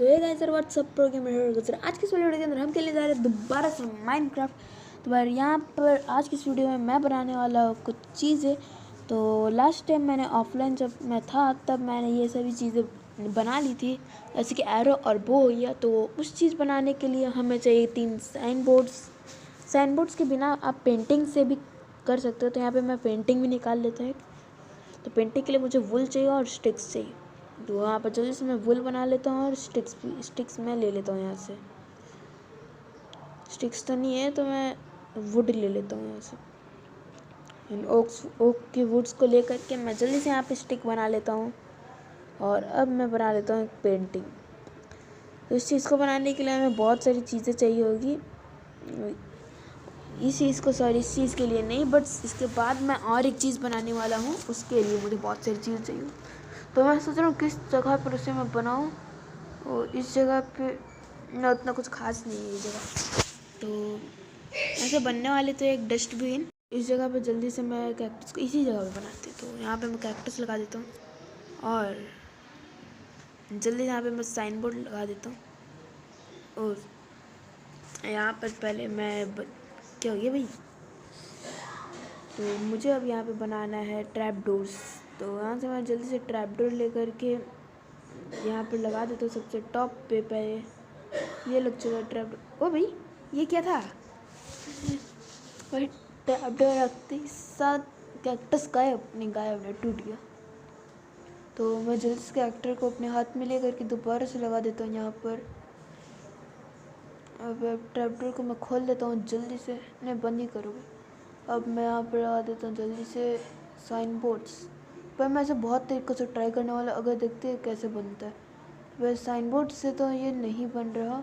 सो ये guys sir WhatsApp programme में आज की इस वीडियो के अंदर हम खेलने जा रहे हैं दोबारा से माइनक्राफ्ट। तो यहाँ पर आज की इस वीडियो में मैं बनाने वाला हूँ कुछ चीज़ें। तो लास्ट टाइम मैंने ऑफलाइन जब मैं था तब मैंने ये सभी चीज़ें बना ली थी, जैसे कि एरो और बो हो गया। तो उस चीज़ बनाने के लिए हमें चाहिए 3 साइन बोर्ड्स के बिना आप पेंटिंग से भी कर सकते हो। तो यहाँ पर मैं पेंटिंग भी निकाल लेता हूँ। तो पेंटिंग के लिए मुझे वुल चाहिए और स्टिक्स चाहिए। तो वहाँ पर जल्दी से मैं वुल बना लेता हूँ और स्टिक्स मैं ले लेता हूँ यहाँ से। स्टिक्स तो नहीं है तो मैं वुड ले लेता हूँ यहाँ से। ओक की वुड्स को लेकर के मैं जल्दी से यहाँ पे स्टिक बना लेता हूँ। और अब मैं बना लेता हूँ एक पेंटिंग। तो इस चीज़ को बनाने के लिए हमें बहुत सारी चीज़ें चाहिए होगी। इस चीज़ के लिए नहीं, बट इसके बाद मैं और एक चीज़ बनाने वाला हूँ, उसके लिए मुझे बहुत सारी चीज़ें चाहिए। तो मैं सोच रहा हूँ किस जगह पर उसे मैं बनाऊँ। और इस जगह पे ना उतना कुछ खास नहीं है ये जगह। तो ऐसे बनने वाले तो एक डस्टबिन इस जगह पे जल्दी से मैं कैक्टस को इसी जगह पे बनाती हूँ। तो यहाँ पे मैं कैक्टस लगा देता हूँ और जल्दी यहाँ पे मैं साइन बोर्ड लगा देता हूँ। और यहाँ पर पहले मैं क्या हो गया भाई। तो मुझे अब यहाँ पे बनाना है ट्रैप डोर्स। तो यहाँ से मैं जल्दी से ट्रैप डोर लेकर के यहाँ पर लगा देता हूँ सबसे टॉप पे पहले। ये लग चुका है ट्रैप डोर। ओ भाई ये क्या था भाई, ट्रैप डोर रखते ही साथ कैक्टस गायब नहीं टूट गया। तो मैं जल्दी से कैक्टर को अपने हाथ में लेकर के दोबारा से लगा देता हूँ यहाँ पर। अब ट्रैप डोर को मैं खोल देता हूँ जल्दी से, नहीं बंद ही करूँगा। अब मैं यहाँ पर लगा देता हूँ जल्दी से साइन बोर्ड्स। पर मैं ऐसे बहुत तरीक़ों से ट्राई करने वाला, अगर देखते हैं कैसे बनता है। वैसे साइन बोर्ड से तो ये नहीं बन रहा।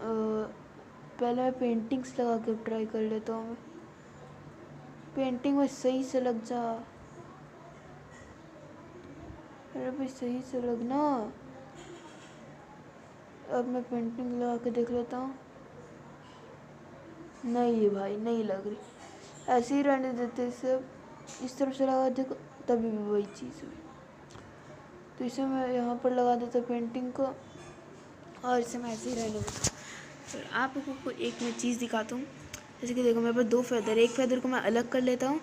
पहले मैं पेंटिंग्स लगा के ट्राई कर लेता हूँ। पेंटिंग में सही से लग जा। अरे भाई सही से लगना। अब मैं पेंटिंग लगा के देख लेता हूँ। नहीं भाई नहीं लग रही, ऐसे ही रहने देते इसे। इस तरफ से लगा देखो तभी भी वही चीज़ हुई। तो इसे मैं यहाँ पर लगा देता पेंटिंग को और इसे मैं ऐसे ही रहने देता। फिर आप लोगों को एक मैं चीज़ दिखाता हूँ। जैसे कि देखो मेरे पास 2 फेदर, एक फेदर को मैं अलग कर लेता हूँ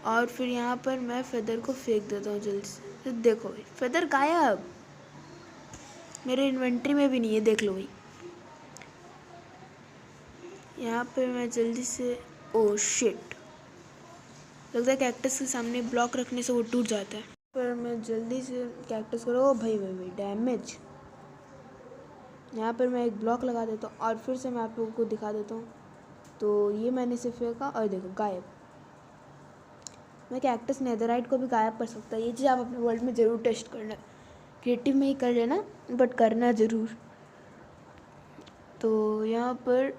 और फिर यहाँ पर मैं फेदर को फेंक देता हूँ जल्दी से। तो देखो भाई फेदर गायब, मेरे इन्वेंट्री में भी नहीं है, देख लो भाई। यहाँ पर मैं जल्दी से ओ शिट, लगता है कैक्टस के सामने ब्लॉक रखने से वो टूट जाता है। पर मैं जल्दी से कैक्टस को ओ भाई डैमेज। यहाँ पर मैं एक ब्लॉक लगा देता हूँ और फिर से मैं आप लोगों को दिखा देता हूँ। तो ये मैंने इसे फेंका और देखो गायब। मैं कैक्टस नेदरराइट को भी गायब कर सकता है। ये चीज़ आप अपने वर्ल्ड में ज़रूर टेस्ट करना, क्रिएटिव में ही कर लेना बट करना ज़रूर। तो यहाँ पर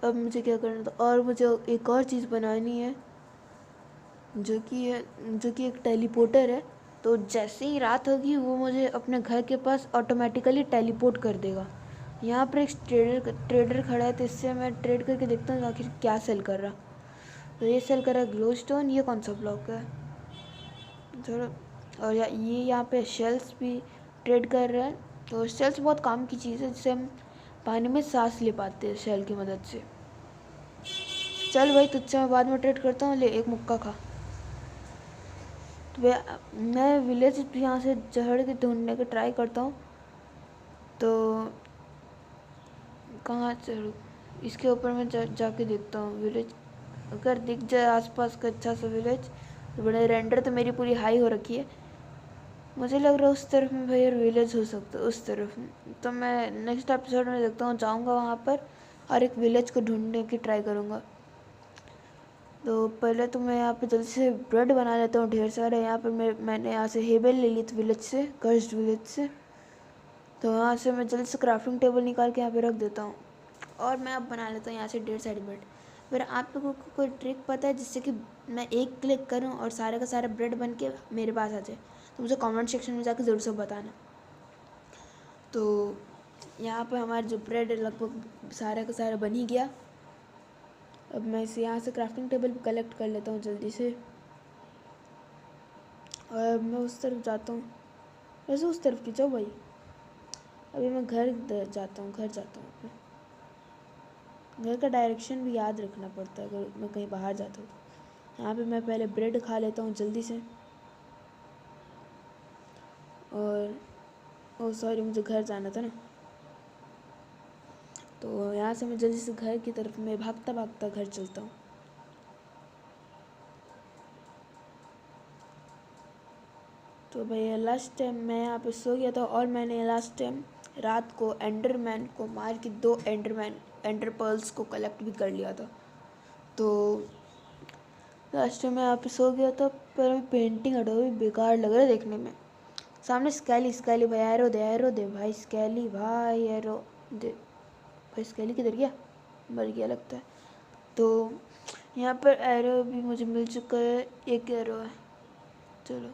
अब मुझे क्या करना था, और मुझे एक और चीज़ बनानी है जो कि एक टेलीपोर्टर है। तो जैसे ही रात होगी वो मुझे अपने घर के पास ऑटोमेटिकली टेलीपोर्ट कर देगा। यहाँ पर एक ट्रेडर खड़ा है, तो इससे मैं ट्रेड करके देखता हूँ आखिर क्या सेल कर रहा। तो ये सेल कर रहा है ग्लोस्टोन। ये कौन सा ब्लॉक है थोड़ा। और ये यहाँ पे शेल्स भी ट्रेड कर रहा है। तो शेल्स बहुत काम की चीज़ है, जिससे हम पानी में सांस ले पाते हैं शेल की मदद से। चल भाई तुझसे मैं बाद में ट्रेड करता हूँ, ले एक मुक्का खा। तो मैं विलेज यहाँ से चढ़ के ढूंढने का ट्राई करता हूँ। तो कहाँ चढ़ूँ, इसके ऊपर मैं जाके देखता हूँ विलेज। अगर दिख जाए आसपास का अच्छा सा विलेज तो बड़े। रेंडर तो मेरी पूरी हाई हो रखी है, मुझे लग रहा है उस तरफ में भाई और विलेज हो सकता है उस तरफ में। तो मैं नेक्स्ट एपिसोड में देखता हूँ, जाऊँगा वहाँ पर और एक विलेज को ढूंढने की ट्राई करूँगा। तो पहले तो मैं यहाँ पे जल्दी से ब्रेड बना लेता हूँ ढेर सारे। यहाँ पर मैंने यहाँ से हेबल ले ली थी विलेज से, कर्स्ड विलेज से। तो यहाँ से मैं जल्दी से क्राफ्टिंग टेबल निकाल के यहाँ पे रख देता हूँ और मैं अब बना लेता हूँ यहाँ से ढेर सारे ब्रेड। फिर आप लोगों को कोई ट्रिक पता है जिससे कि मैं एक क्लिक करूँ और सारे का सारा ब्रेड बन के मेरे पास आ जाए, तो मुझे कमेंट सेक्शन में जाकर ज़रूर से बताना। तो यहाँ पर हमारा जो ब्रेड लगभग सारा का सारा बन ही गया। अब मैं इसे यहाँ से क्राफ्टिंग टेबल पे कलेक्ट कर लेता हूँ जल्दी से और मैं उस तरफ जाता हूँ। वैसे उस तरफ की जाओ भाई। अभी मैं घर जाता हूँ, घर का डायरेक्शन भी याद रखना पड़ता है अगर मैं कहीं बाहर जाता हूँ तो। यहाँ पे मैं पहले ब्रेड खा लेता हूँ जल्दी से। और ओ सॉरी, मुझे घर जाना था ना, तो यहाँ से मैं जल्दी से घर की तरफ में भागता भागता घर चलता हूँ। तो भैया लास्ट टाइम मैं यहाँ पे सो गया था और मैंने लास्ट टाइम रात को एंडरमैन को मार के 2 एंडर पर्ल्स को कलेक्ट भी कर लिया था। तो लास्ट टाइम मैं यहाँ पे सो गया था, पर अभी पेंटिंग हटा हुई बेकार लग रहा है देखने में। सामने स्कैली भाई, एरो दे भाई, स्कैली भाई एरो दे भाई। स्कैली किधर गया? मर गया लगता है। तो यहाँ पर एरो भी मुझे मिल चुका है, एक एरो है। चलो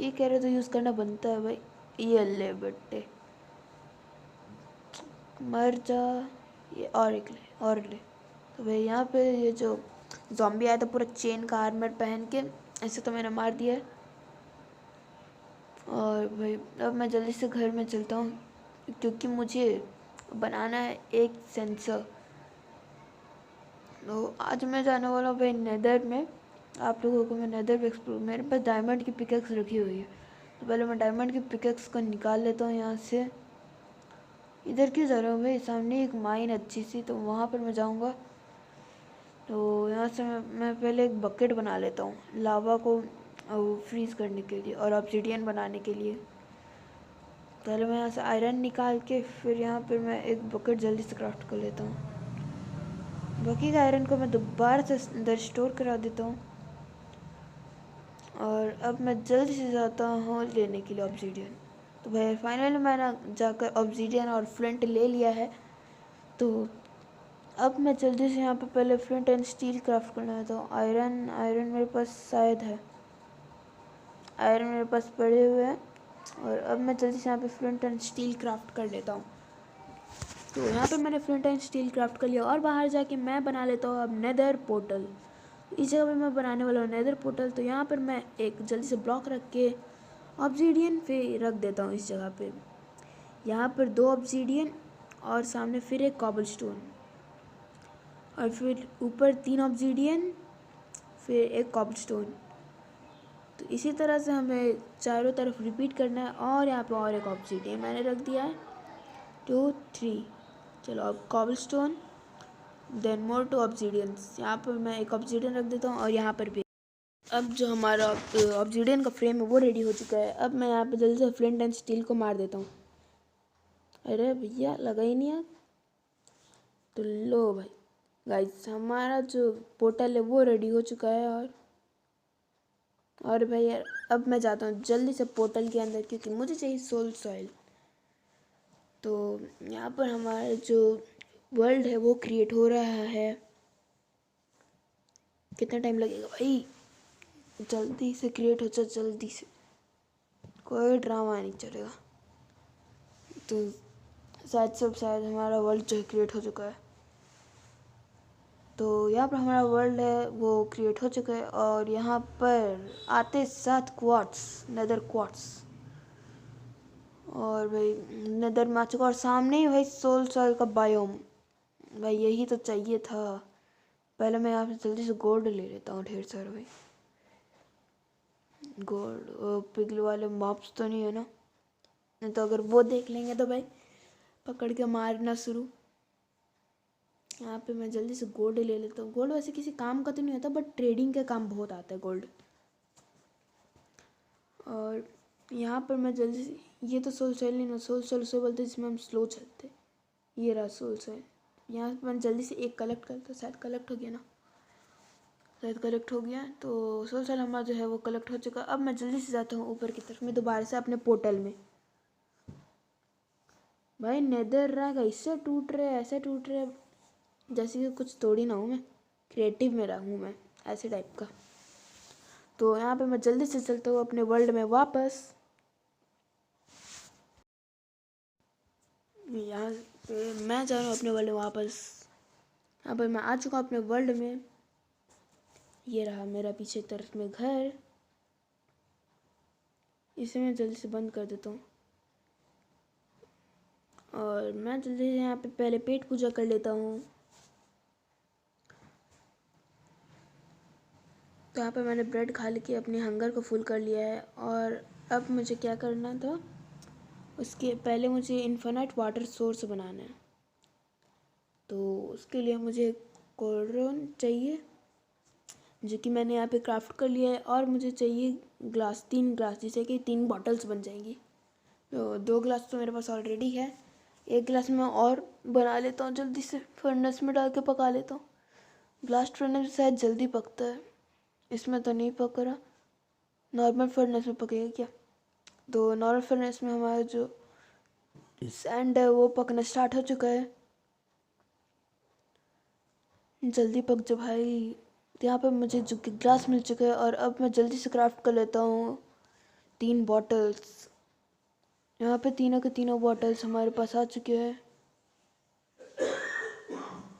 एक एरो तो यूज़ करना बनता है भाई। ये ले बेटे, मर जा। ये और एक ले। तो भाई यहाँ पे ये जो ज़ॉम्बी आया था पूरा चेन का आर्मर पहन के, ऐसे तो मैंने मार दिया है। और भाई अब मैं जल्दी से घर में चलता हूँ क्योंकि मुझे बनाना है एक सेंसर। तो आज मैं जाने वाला हूँ भाई नेदर में। आप लोगों को मैं नेदर में एक्सप्लोर, मेरे पास डायमंड की पिकेक्स रखी हुई है, तो पहले मैं डायमंड की पिकेक्स को निकाल लेता हूँ यहाँ से। इधर क्यों जा रहा हूँ भाई? सामने एक माइन अच्छी सी, तो वहाँ पर मैं जाऊँगा। तो यहाँ से मैं पहले एक बकेट बना लेता हूँ लावा को फ्रीज़ करने के लिए और ऑब्सीडियन बनाने के लिए। पहले मैं यहाँ से आयरन निकाल के फिर यहाँ पर मैं एक बकेट जल्दी से क्राफ्ट कर लेता हूँ। बाकी का आयरन को मैं दोबारा से अंदर स्टोर करा देता हूँ। और अब मैं जल्दी से जाता हूँ लेने के लिए ऑब्सीडियन। तो भाई फाइनली मैंने जाकर ऑब्सीडियन और फ्लिंट ले लिया है। तो अब मैं जल्दी से यहाँ पे पहले फ्लिंट एंड स्टील क्राफ्ट करना है। तो आयरन मेरे पास शायद है, आयरन मेरे पास पड़े हुए हैं। और अब मैं जल्दी से यहाँ पे फ्लिंट एंड स्टील क्राफ्ट कर लेता हूँ। तो यहाँ पे मैंने फ्लिंट एंड स्टील क्राफ्ट कर लिया और बाहर जाके मैं बना लेता हूँ अब नेदर पोर्टल। इस जगह पे मैं बनाने वाला हूँ नेदर पोर्टल। तो यहाँ पर मैं एक जल्दी से ब्लॉक रख के ऑब्सीडियन फिर रख देता हूँ इस जगह पे। यहाँ पर 2 ऑब्सीडियन और सामने फिर एक कॉबलस्टोन और फिर ऊपर 3 ऑब्सीडियन फिर एक कॉबलस्टोन। तो इसी तरह से हमें चारों तरफ रिपीट करना है। और यहाँ पे और एक ऑब्सीडियन मैंने रख दिया है, 2 3। चलो अब कॉबलस्टोन देन मोर 2 ऑब्सीडियंस। यहाँ पर मैं एक ऑब्सीडियन रख देता हूँ और यहाँ पर भी। अब जो हमारा ऑब्सीडियन का फ्रेम है वो रेडी हो चुका है। अब मैं यहाँ पे जल्दी से फ्लिंट एंड स्टील को मार देता हूँ। अरे भैया लगा ही नहीं यार। तो लो भाई गाइस, हमारा जो पोर्टल है वो रेडी हो चुका है। और भाई यार अब मैं जाता हूँ जल्दी से पोर्टल के अंदर क्योंकि मुझे चाहिए सोल सॉइल। तो यहाँ पर हमारा जो वर्ल्ड है वो क्रिएट हो रहा है। कितना टाइम लगेगा भाई? जल्दी से क्रिएट हो जाए, जल्दी से, कोई ड्रामा नहीं चलेगा। तो शायद हमारा वर्ल्ड जो क्रिएट हो चुका है। तो यहाँ पर हमारा वर्ल्ड है वो क्रिएट हो चुका है। और यहाँ पर आते साथ क्वार्ट्स, नेदर क्वार्ट्स, और भाई नेदर में आ चुका। और सामने ही भाई सोल सॉइल का बायोम। भाई यही तो चाहिए था। पहले मैं यहाँ से जल्दी से गोल्ड ले लेता हूँ ढेर सारा भाई। गोल्ड पिघल वाले मॉब्स तो नहीं है ना? नहीं तो अगर वो देख लेंगे तो भाई पकड़ के मारना शुरू। यहाँ पे मैं जल्दी से गोल्ड ले लेता हूँ। गोल्ड वैसे किसी काम का तो नहीं होता बट ट्रेडिंग के काम बहुत आता है गोल्ड। और यहाँ पर मैं जल्दी से, ये तो सोल सॉइल नहीं ना, सोल सॉइल उसे बोलते जिसमें हम स्लो चलते। ये रहा सोल सॉइल। यहाँ पर मैं जल्दी से एक कलेक्ट करता, शायद कलेक्ट हो गया ना, शायद कलेक्ट हो गया। तो सोल सॉइल हमारा जो है वो कलेक्ट हो चुका। अब मैं जल्दी से जाता हूँ ऊपर की तरफ में दोबारा से अपने पोर्टल में। भाई नेदर रैक इससे टूट रहे, ऐसे टूट रहे जैसे कि कुछ तोड़ी ना हूँ मैं, क्रिएटिव में रहूँ मैं, ऐसे टाइप का। तो यहाँ पे मैं जल्दी से चलता हूँ अपने वर्ल्ड में वापस। यहाँ पे मैं जा रहा हूँ अपने वर्ल्ड में वापस। यहाँ पर मैं आ चुका हूँ अपने वर्ल्ड में। ये रहा मेरा पीछे तरफ में घर। इसे मैं जल्दी से बंद कर देता हूँ और मैं जल्दी से यहाँ पे पहले पेट पूजा कर लेता हूँ। तो यहाँ पे मैंने ब्रेड खा के अपने हंगर को फुल कर लिया है और अब मुझे क्या करना था, उसके पहले मुझे इन्फिनिट वाटर सोर्स बनाना है। तो उसके लिए मुझे कोल्ड्रॉन चाहिए जो कि मैंने यहाँ पे क्राफ्ट कर लिया है और मुझे चाहिए ग्लास, 3 ग्लास, जिससे कि 3 बॉटल्स बन जाएंगी। तो 2 ग्लास तो मेरे पास ऑलरेडी है, 1 ग्लास मैं और बना लेता हूँ जल्दी से, फर्नेस में डाल के पका लेता हूँ। ब्लास्ट फर्नेस में शायद जल्दी पकता है, इसमें तो नहीं पक रहा। नॉर्मल फर्नेस में पकेगा क्या? तो नॉर्मल फर्नेस में हमारा जो सैंड है वो पकना स्टार्ट हो चुका है। जल्दी पक जा भाई। तो यहाँ पे मुझे जो कि ग्लास मिल चुका है और अब मैं जल्दी से क्राफ्ट कर लेता हूँ 3 बॉटल्स। यहाँ पे तीनों के तीनों बॉटल्स हमारे पास आ चुके हैं।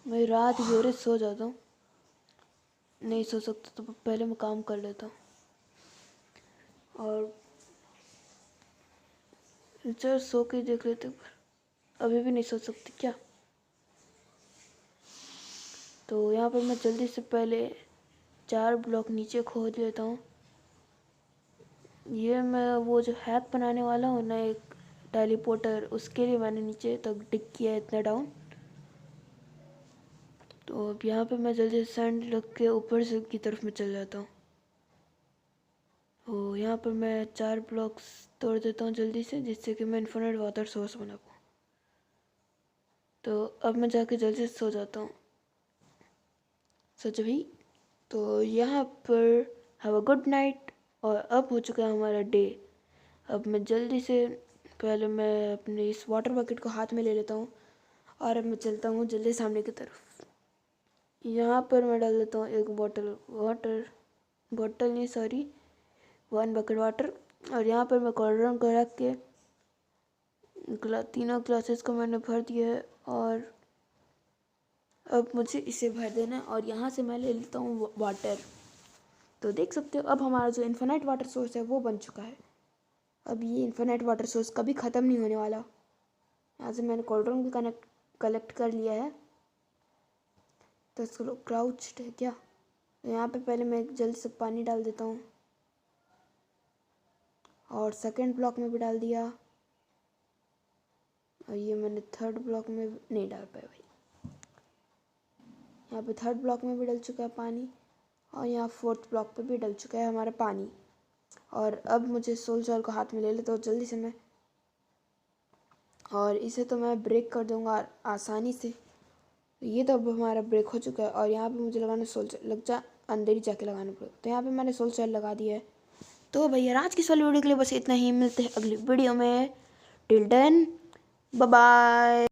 मैं रात भी हो रही, सो जाता हूँ, नहीं सो सकता तो पहले मैं काम कर लेता हूँ। और चल सो के देख लेते, पर अभी भी नहीं सो सकती क्या? तो यहाँ पर मैं जल्दी से पहले 4 ब्लॉक नीचे खोद लेता हूँ। ये मैं वो जो हैक बनाने वाला हूँ ना, एक टेलीपोर्टर, उसके लिए मैंने नीचे तक डिग किया है इतना डाउन। तो अब यहाँ पे मैं जल्दी से सैंड रख के ऊपर से की तरफ में चल जाता हूँ। तो यहाँ पर मैं 4 ब्लॉक्स तोड़ देता हूँ जल्दी से, जिससे कि मैं इन्फिनिट वाटर सोर्स बना पाऊँ। तो अब मैं जाके जल्दी से सो जाता हूँ। सच भी। तो यहाँ पर हैव अ गुड नाइट। और अब हो चुका है हमारा डे। अब मैं जल्दी से पहले मैं अपने इस वाटर बकेट को हाथ में ले लेता हूँ और अब मैं चलता हूँ जल्दी सामने की तरफ। यहाँ पर मैं डाल देता हूँ 1 बॉटल वाटर, बॉटल नहीं सॉरी 1 बकेट वाटर। और यहाँ पर मैं कॉर्नर को रख के तीनों ग्लासेस को मैंने भर दिया है और अब मुझे इसे भर देना है और यहाँ से मैं ले लेता हूँ वाटर। तो देख सकते हो अब हमारा जो इन्फिनिट वाटर सोर्स है वो बन चुका है। अब ये इन्फिनिट वाटर सोर्स कभी ख़त्म नहीं होने वाला। यहाँ से मैंने कोल्ड्रॉन भी कलेक्ट कर लिया है। तो इसको क्राउच्ड है क्या? तो यहाँ पे पहले मैं जल्दी से पानी डाल देता हूँ और सेकंड ब्लॉक में भी डाल दिया और ये मैंने थर्ड ब्लॉक में नहीं डाल पाया भाई। यहाँ पे थर्ड ब्लॉक में भी डल चुका है पानी और यहाँ फोर्थ ब्लॉक पे भी डल चुका है हमारा पानी। और अब मुझे सोल जॉल को हाथ में ले लेता हूँ जल्दी से मैं, और इसे तो मैं ब्रेक कर दूँगा आसानी से। ये तो अब हमारा ब्रेक हो चुका है और यहाँ पे मुझे लगाना सोल जॉल, लग जा अंदर ही जाके लगाना पड़ेगा। तो यहाँ पे मैंने सोल जॉल लगा दिया है। तो भैया आज की इस वाली वीडियो के लिए बस इतना ही, मिलते हैं अगली वीडियो में। Till then bye bye.